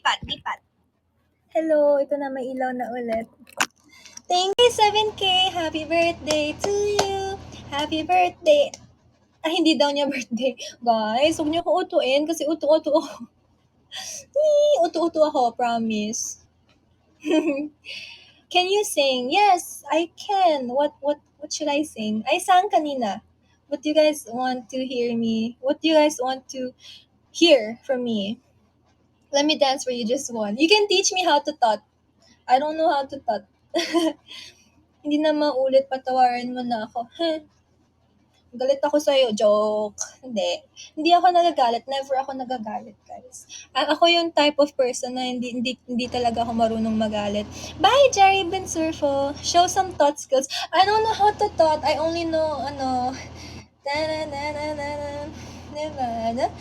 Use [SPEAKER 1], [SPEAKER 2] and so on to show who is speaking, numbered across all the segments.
[SPEAKER 1] Lipat. Hello, ito na, may ilaw na ulit. Thank you, 7K! Happy birthday to you! Happy birthday! Hindi daw niya birthday. Guys, huwag niyo ko utuin kasi utu-utu ako. Utu-utu ako, promise. Can you sing? Yes, I can. What should I sing? I sang kanina. What do you guys want to hear me? What do you guys want to hear from me? Let me dance for you just one. You can teach me how to tot. I don't know how to tot. Hindi na maulit, patawarin mo na ako. Galit ako sa'yo, joke. Hindi ako nagagalit. Never ako nagagalit, guys. Ako yung type of person na hindi talaga ako marunong magalit. Bye, Jerry Bensurfo. Show some thought skills. I don't know how to thought. I only know, Nevada,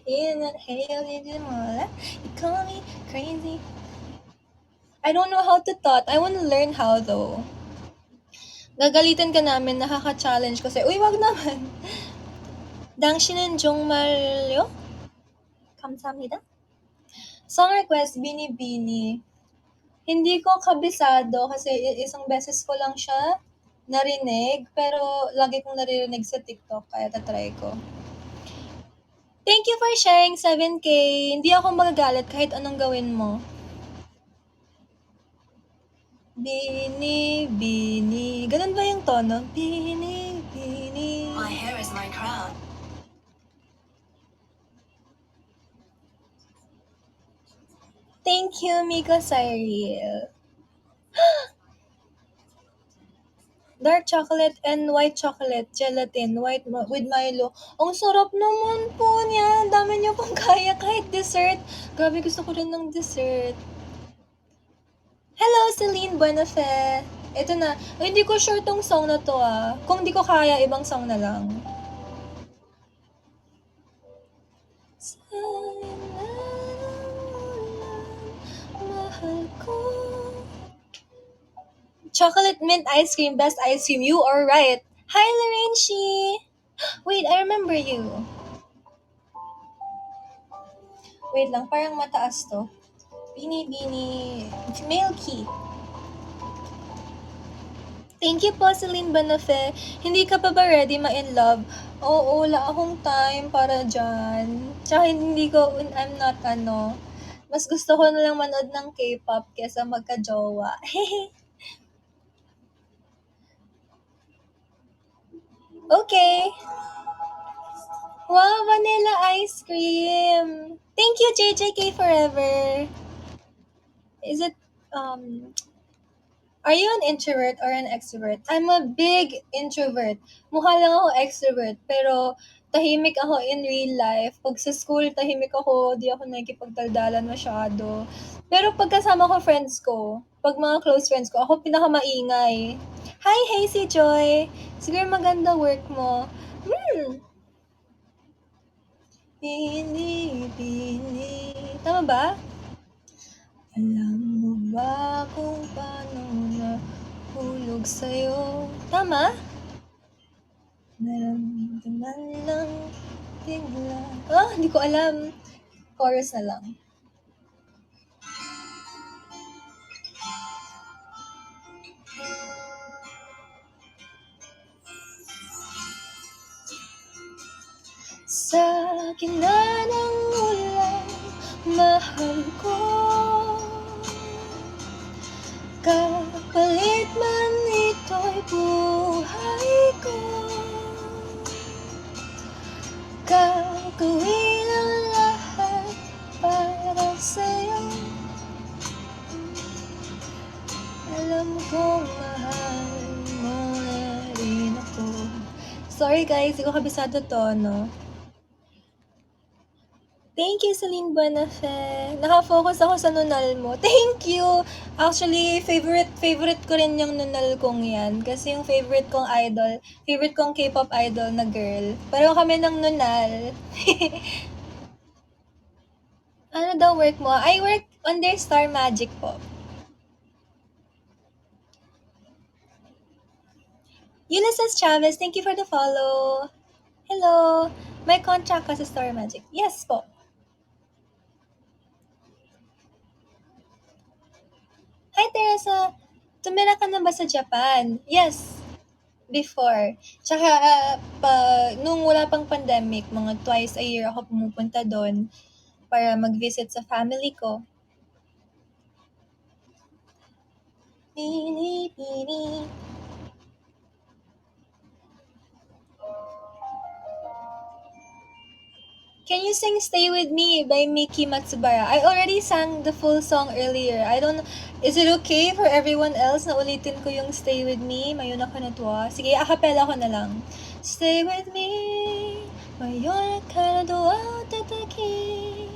[SPEAKER 1] inhale, you call me crazy. I don't know how to thought. I want to learn how though. Gagalitan ka namin, nakaka-challenge kasi, uy, wag naman. 당신은 정말요? 감사합니다. Song request, Bini. Hindi ko kabisado kasi isang beses ko lang siya narinig, pero lagi kong naririnig sa TikTok, kaya tatry ko. Thank you for sharing, 7K. Hindi ako magagalit kahit anong gawin mo. Bini. Ganun ba yung tono? Bini.
[SPEAKER 2] My hair is my crown.
[SPEAKER 1] Thank you, Miko Cyril. Dark chocolate and white chocolate, gelatin, white with Milo. Ang sarap naman po niya. Ang dami niyo pong kaya kahit dessert. Grabe, gusto ko rin ng dessert. Hello, Celine Buenafe. Ito na. Hindi ko sure tong song na to ah. Kung di ko kaya, ibang song na lang. Mahal ko. Chocolate mint ice cream, best ice cream. You are right. Hi, Lorraine Shi. Wait, I remember you. Wait lang, parang mataas to. Bini. Milky. Thank you po, Celine Banafe. Hindi ka pa ba ready ma-in love? Oo, wala akong time para dyan. Tsaka I'm not mas gusto ko na lang manood ng K-pop kesa magka-jowa. Okay. Wow, vanilla ice cream. Thank you, JJK Forever. Is it, are you an introvert or an extrovert? I'm a big introvert. Mukha lang ako extrovert, pero tahimik ako in real life. Pag sa school, tahimik ako, di ako nakikipagdaldalan masyado. Pero pag kasama ko friends ko, pag mga close friends ko, ako pinakamaingay. Hi, Hazy Joy! Siguro maganda work mo. Bini. Tama ba? Alam mo ba kung paano nahulog sa'yo? Tama? Naramdaman lang bigla. Hindi ko alam. Chorus na lang. Sa gitna ng ulan, mahal ko. Kapalit man ito'y buhay ko. Gagawin ang lahat para sa'yo. Alam kong mahal mo na rin ako. Sorry guys, hindi ko kabisado to, no? Thank you, Celine Buenafe. Nakafocus ako sa nunal mo. Thank you! Actually, favorite ko rin yung nunal kong yan. Kasi yung favorite kong K-pop idol na girl. Pareho kami ng nunal. Ano daw work mo? I work under Star Magic po. Ulysses Chavez, thank you for the follow. Hello! May contract ka sa Star Magic. Yes po. Hi, Teresa! Tumira ka na ba sa Japan? Yes, before. Tsaka, nung wala pang pandemic, mga twice a year ako pumupunta doon para mag-visit sa family ko. Pini, pini. Can you sing Stay With Me by Miki Matsubara? I already sang the full song earlier. Is it okay for everyone else na ulitin ko yung Stay With Me? Mayuna ka na to ah. Sige, acapella ko na lang. Stay with me, mayuna ka na to ah, tataki.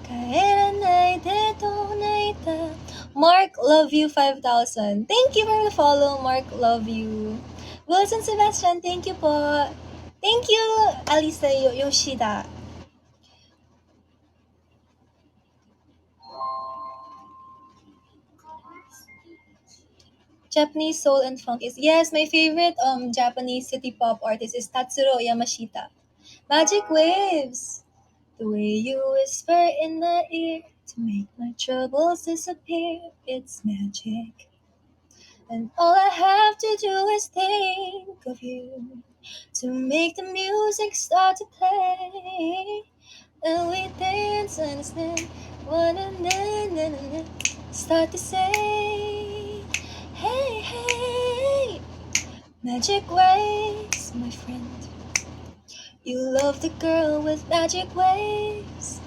[SPEAKER 1] Kaeranai deto naita. Mark, love you 5,000. Thank you for the follow, Mark, love you. Wilson Sebastian, thank you po. Thank you, Alisa Yoshida. Japanese soul and funk is yes, my favorite Japanese city pop artist is Tatsuro Yamashita. Magic Waves. The way you whisper in my ear to make my troubles disappear, it's magic. And all I have to do is think of you to make the music start to play. And we dance and stand, one and then start to say, hey, hey, magic waves, my friend. You love the girl with magic waves,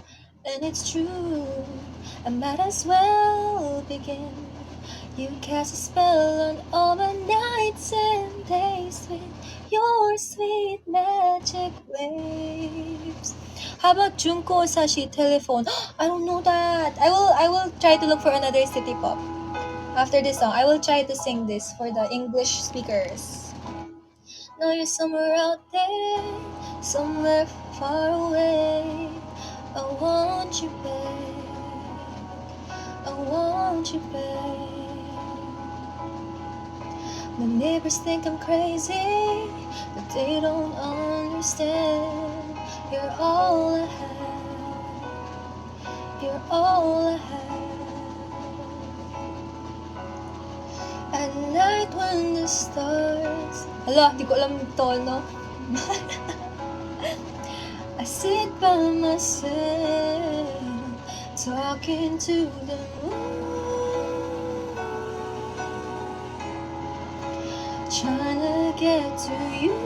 [SPEAKER 1] and it's true. I might as well begin. You cast a spell on all my nights and days with your sweet magic waves. How about Junko Sashi Telephone? I don't know that. I will try to look for another city pop. After this song, I will try to sing this for the English speakers. Now you're somewhere out there, somewhere far away. I want you back. I want you back. My neighbors think I'm crazy, but they don't understand. You're all I have. You're all I have. At night when the stars... Hala, di ko alam yung tono. I sit by myself, talking to the moon, trying to get to you.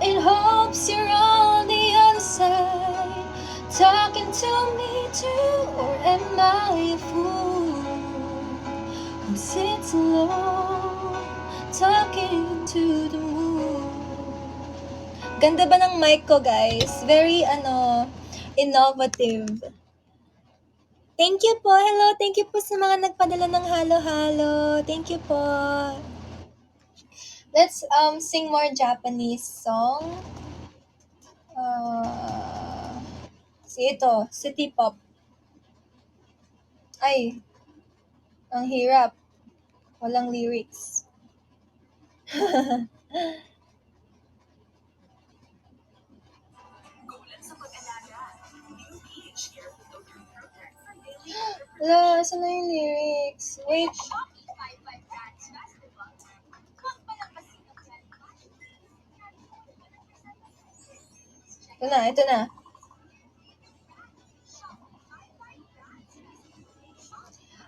[SPEAKER 1] In hopes you're on the other side, talking to me too. Or am I a fool who sits alone, talking to the moon? Ganda ba ng mic ko, guys? Very, innovative. Thank you po. Hello. Thank you po sa mga nagpadala ng halo-halo. Thank you po. Let's sing more Japanese song. Ito, city pop. Ay, ang hirap. Walang lyrics. Wala, saan na yung lyrics? Wait. Ito na.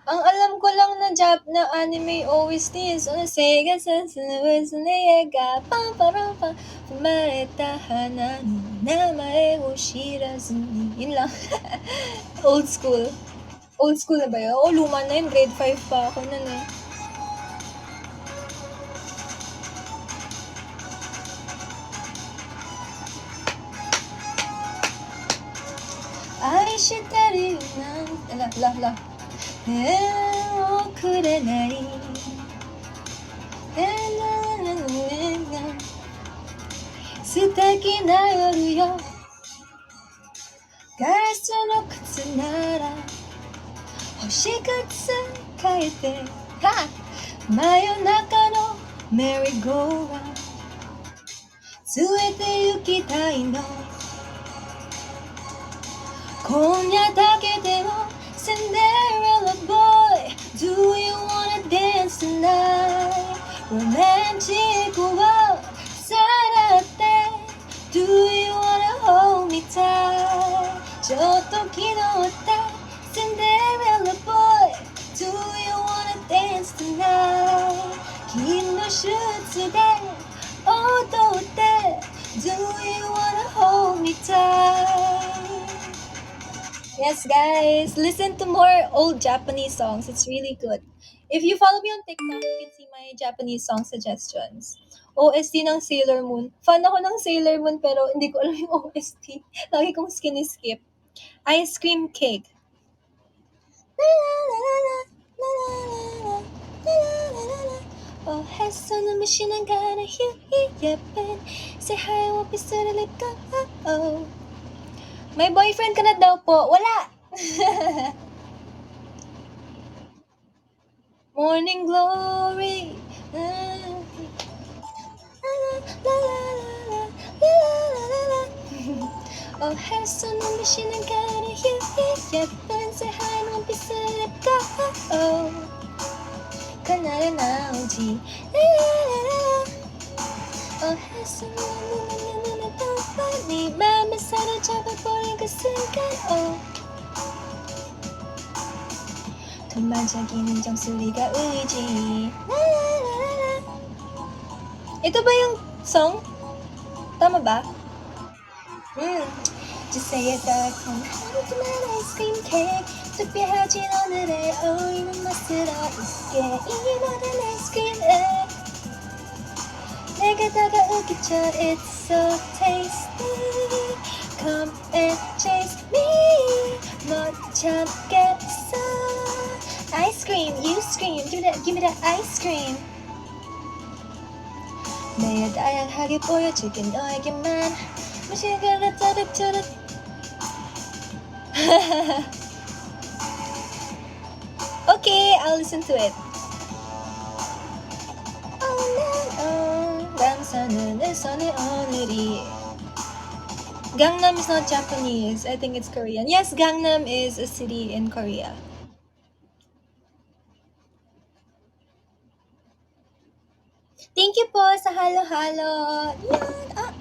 [SPEAKER 1] Ang alam ko lang na anime OST is on a Sega Sense Nega Pamparapa Fumareta Hanani Namae wo shirazu ni. Yun lang. Old school. Old school na ba yun? Oo, luma na yun. Grade 5 pa ako nun eh. Ai shiteru nan... kurenai. Suteki na yoru yo. Garasu no kutsu nara hoshikutsu kaete. Ha! Mayonaka no merry-go-round tsuete yukitai no 今夜だけでも Cinderella boy Do you wanna dance tonight ロマンチックをさらって Do you wanna hold me tight ちょっと気の合った Cinderella boy Do you wanna dance tonight 金のシューツで踊って Do you wanna hold me tight Yes, guys, listen to more old Japanese songs. It's really good. If you follow me on TikTok, you can see my Japanese song suggestions. OST ng Sailor Moon. Fan ako ng Sailor Moon pero hindi ko alam yung OST. Lagi kong skip. Ice Cream Cake. Oh, has sun the machine and got a yepen. Say hi, won't be so let go. Oh. May boyfriend ka na daw po. Wala! Morning glory. Oh, has sun the machine and got a yepen. Say hi, won't be so let go. Oh. Kanara naoji. Oh, has sun 네 맘에 사로잡아버린 그 순간 oh 돈 반짝이는 정수리가 울리지 Ito ba yung song? Tama ba? Just say it 달콤한 하루지만 ice cream cake 특별하진 오늘에 어울리는 맛으로 있게 이 모든 ice cream egg 내가 다가오기 전 It's so tasty Come and chase me 못 참겠어 Ice cream, you scream give me that ice cream 매일 다양하게 보여줄게 너에게만 무시그릇 따뜻뜨릇 Okay, I'll listen to it 감사는 내 손에 오늘이 Gangnam is not Japanese. I think it's Korean. Yes, Gangnam is a city in Korea. Thank you po sa halo-halo. Yan. Ah.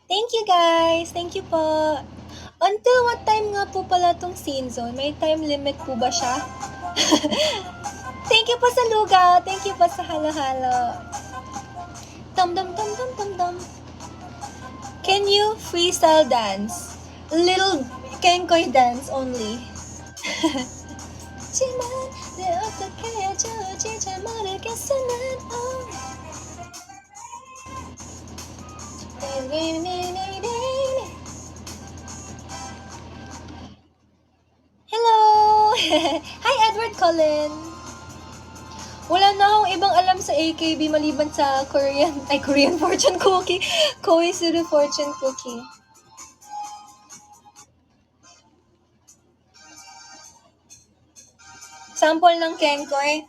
[SPEAKER 1] Thank you guys. Thank you po. Until what time nga po pala tong scene zone? May time limit po ba siya? Thank you po sa lugaw. Thank you po sa halo-halo. Dum-dum-dum-dum-dum-dum. Can you freestyle dance? Little kenkoy dance only. 지만 내 어떻게 해줄지 잘 모르겠어 난 Hello! Hi, Edward Cullen! Wala na akong ibang alam sa AKB maliban sa Korean fortune cookie. Koizuru fortune cookie. Sample ng Kenkoy.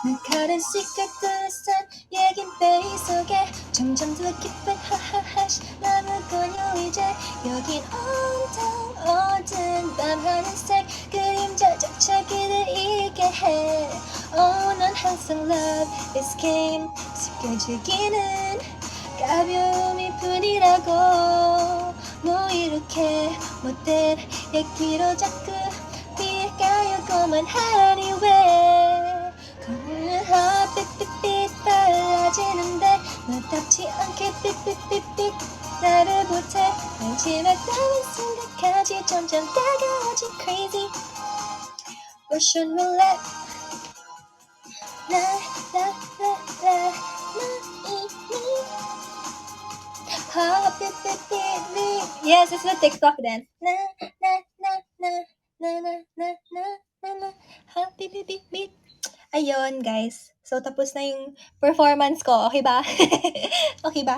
[SPEAKER 1] 눈가른 시각들선 얘긴 베이 속에 점점 더 깊은 하하하시 남은군요 이제 여긴 온통 어두운 밤 하늘색 그림자조차 길을 잃게 해 Oh 넌 항상 love is game 숨겨주기는 가벼움일 뿐이라고 뭐 이렇게 못된 얘기로 자꾸 빌까요고만 하니 왜 삐삐삐 빨라지는데 너답지 않게 삐삐삐삐 나를 못해 왠지 말다운 생각까지 점점 다가오지 crazy Russian roulette 라라라라 삐삐삐삐 Yes, it's the TikTok dance na na na na na na na na na na ha 삐삐삐삐 Ayun, guys. So, tapos na yung performance ko. Okay ba? Okay ba?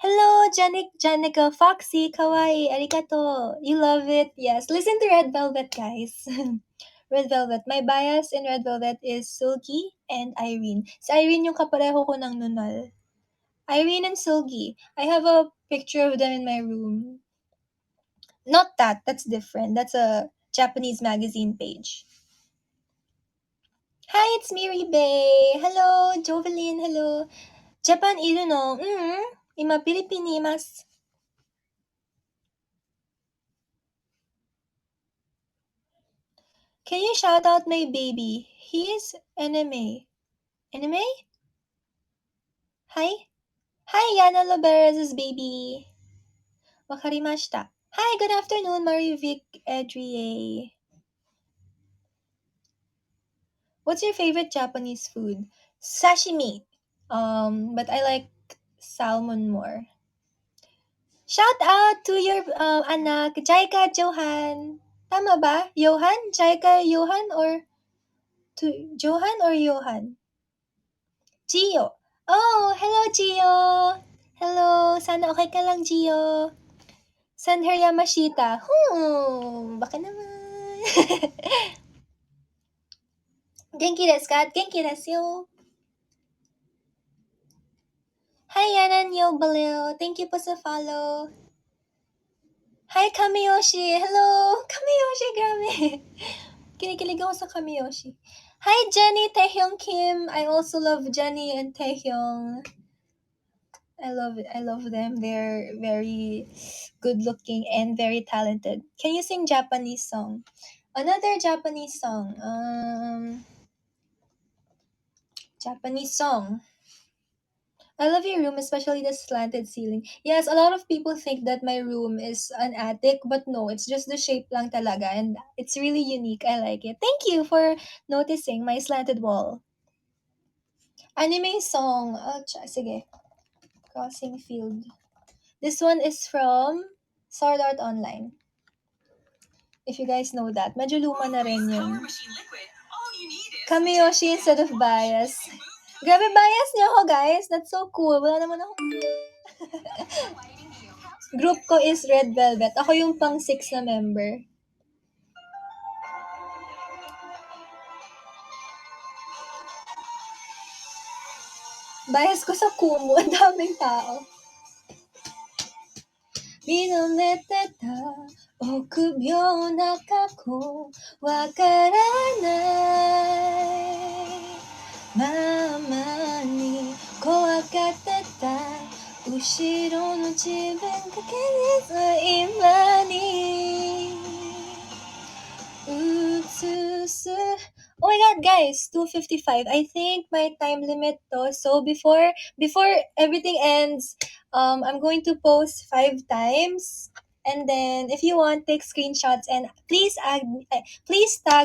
[SPEAKER 1] Hello, Janica, Foxy, Kawaii, arigato. You love it? Yes. Listen to Red Velvet, guys. Red Velvet. My bias in Red Velvet is Sulgi and Irene. Si Irene yung kapareho ko ng nunal. Irene and Sulgi. I have a picture of them in my room. Not that. That's different. That's a Japanese magazine page. Hi, it's Miri Bay. Hello, Jovelyn. Hello. Japan iru no? Ima Philippine ni imasu. Can you shout out my baby? He is anime. Anime? Hi? Hi, Yana Loberes' baby. Wakarimashita. Hi, good afternoon, Marivic Edrie. What's your favorite Japanese food? Sashimi. But I like salmon more. Shout out to your anak, Jaika Johan. Tama ba? Johan? Jaika Johan or to Johan or Johan? Gio. Oh, hello Gio. Hello, sana okay ka lang Gio. San her Yamashita? Baka naman. Genki desu ka? Genki desu yo. Hi Yanan Yo Balil. Thank you po sa follow. Hi Kamiyoshi. Hello. Kamiyoshi, grabe. Kinikilig ako sa Kamiyoshi. Hi Jenny Taehyung Kim. I also love Jenny and Taehyung. I love them. They're very good looking and very talented. Can you sing Japanese song? Another Japanese song. Japanese song. I love your room, especially the slanted ceiling. Yes, a lot of people think that my room is an attic, but no, it's just the shape lang talaga, and it's really unique. I like it. Thank you for noticing my slanted wall. Anime song. Sige. Crossing Field. This one is from Sword Art Online. If you guys know that. Medyo luma na rin yun. Kamiyoshi instead of bias. Grabe bias niyo ako, guys. That's so cool. Wala naman ako. Group ko is Red Velvet. Ako yung pang 6 na member. Bias ko sa Kumu. Ang daming tao. 見のめてた臆病な過去わからないままに怖がってた後ろの自分がけず今に映す Oh my god, guys, 2:55. I think my time limit to. So before everything ends, I'm going to post 5 times. And then if you want, take screenshots and please tag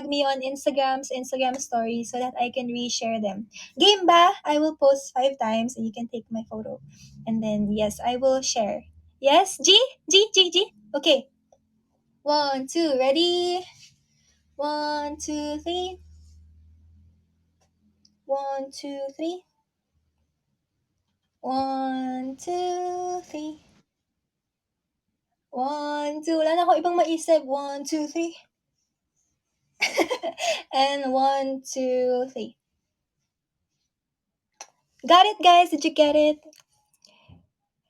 [SPEAKER 1] me on Instagram stories so that I can reshare them. Game ba? I will post 5 times and you can take my photo. And then yes, I will share. Yes, G. Okay. 1, 2, ready? 1, 2, 3. 1, 2, 3. 1, 2, 3. 1, 2. Wala na ako ibang maisip. 1, 2, 3. And 1, 2, 3. Got it, guys? Did you get it?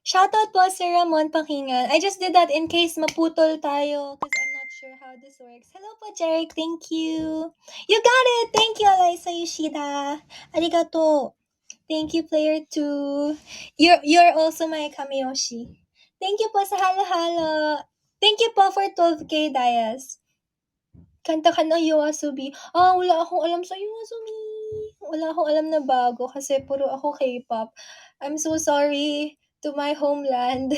[SPEAKER 1] Shoutout po Sir Ramon Pakingan. I just did that in case maputol tayo because I'm not sure how this works. Hello po, Jeric. Thank you. You got it. Thank you, Alyssa Yoshida. Arigato. Thank you, player 2. You're also my Kamiyoshi. Thank you po sa halo-halo. Thank you po for 12K, Dias. Kanta ka ng Yoasobi. Wala akong alam sa Yoasobi. Wala akong alam na bago kasi puro ako K-pop. I'm so sorry to my homeland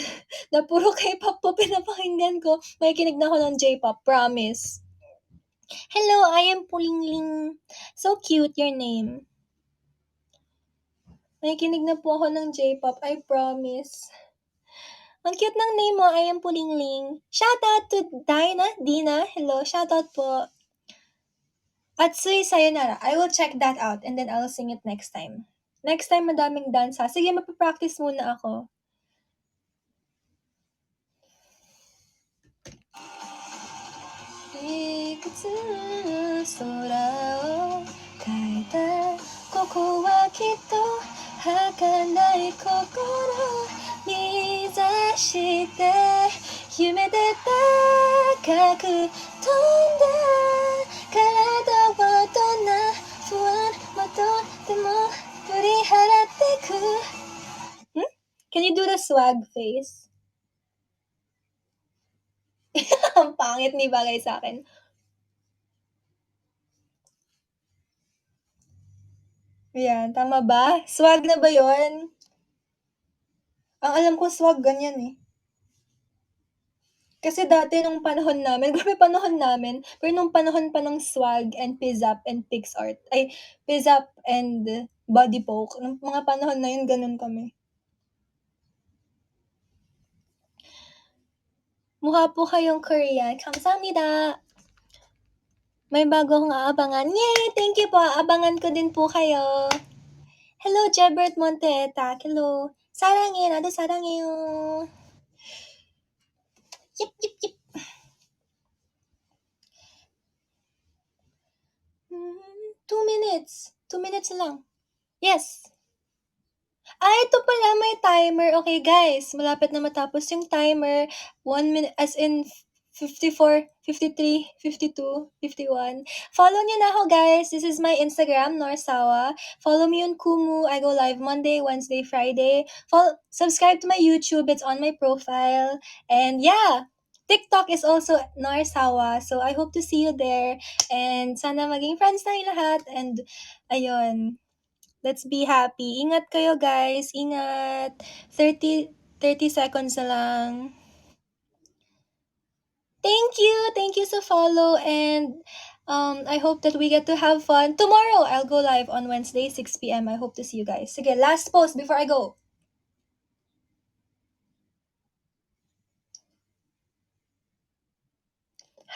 [SPEAKER 1] na puro K-pop po pinapakinggan ko. May kinig na ako ng J-pop, promise. Hello, I am Pulingling. So cute your name. May kinig na po ako ng J-pop, I promise. Ang cute ng name mo, I am Pulingling. Shout out to Dina. Hello, shout out po. Atsui Sayonara. I will check that out and then I'll sing it next time. Next time, madaming dansa. Sige, mapapractice muna ako. 空を変えたここはきっと儚い心目指して夢で高く飛んだ体はどんな不安もとっても振り払ってくCan you do the swag face? Ang pangit, ni bagay sa akin. Ayan, tama ba? Swag na ba yon? Ang alam ko swag ganyan eh. Kasi dati nung panahon namin, grabe panahon namin, pero nung panahon pa ng swag and pizzap and PixArt, ay, pizzap and body poke, nung mga panahon na yun, ganun kami. Mukha po kayong Korean. Kamsahamnida. May bago akong aabangan. Yay! Thank you po. Aabangan ko din po kayo. Hello, Jebert Monteta. Hello. 사랑해. 나도 사랑해요. Yip, yip, yip. 2 minutes. 2 minutes lang. Yes. Ito pala may timer. Okay, guys, malapit na matapos yung timer. 1 minute, as in 54, 53, 52, 51. Follow niyo na ako, guys. This is my Instagram, Norsawa. Follow me on Kumu. I go live Monday, Wednesday, Friday. Subscribe to my YouTube. It's on my profile. And yeah, TikTok is also Norsawa. So I hope to see you there. And sana maging friends tayong lahat. And ayun. Let's be happy. Ingat kayo, guys. Ingat. 30 seconds na lang. Thank you. Thank you sa follow. And I hope that we get to have fun. Tomorrow, I'll go live on Wednesday, 6 p.m. I hope to see you guys. Sige, last post before I go.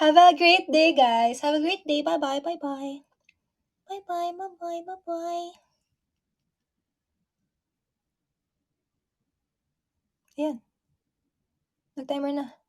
[SPEAKER 1] Have a great day, guys. Have a great day. Bye-bye. Bye-bye. Bye-bye. Bye-bye. Bye-bye. Ayan. Nag-timer na.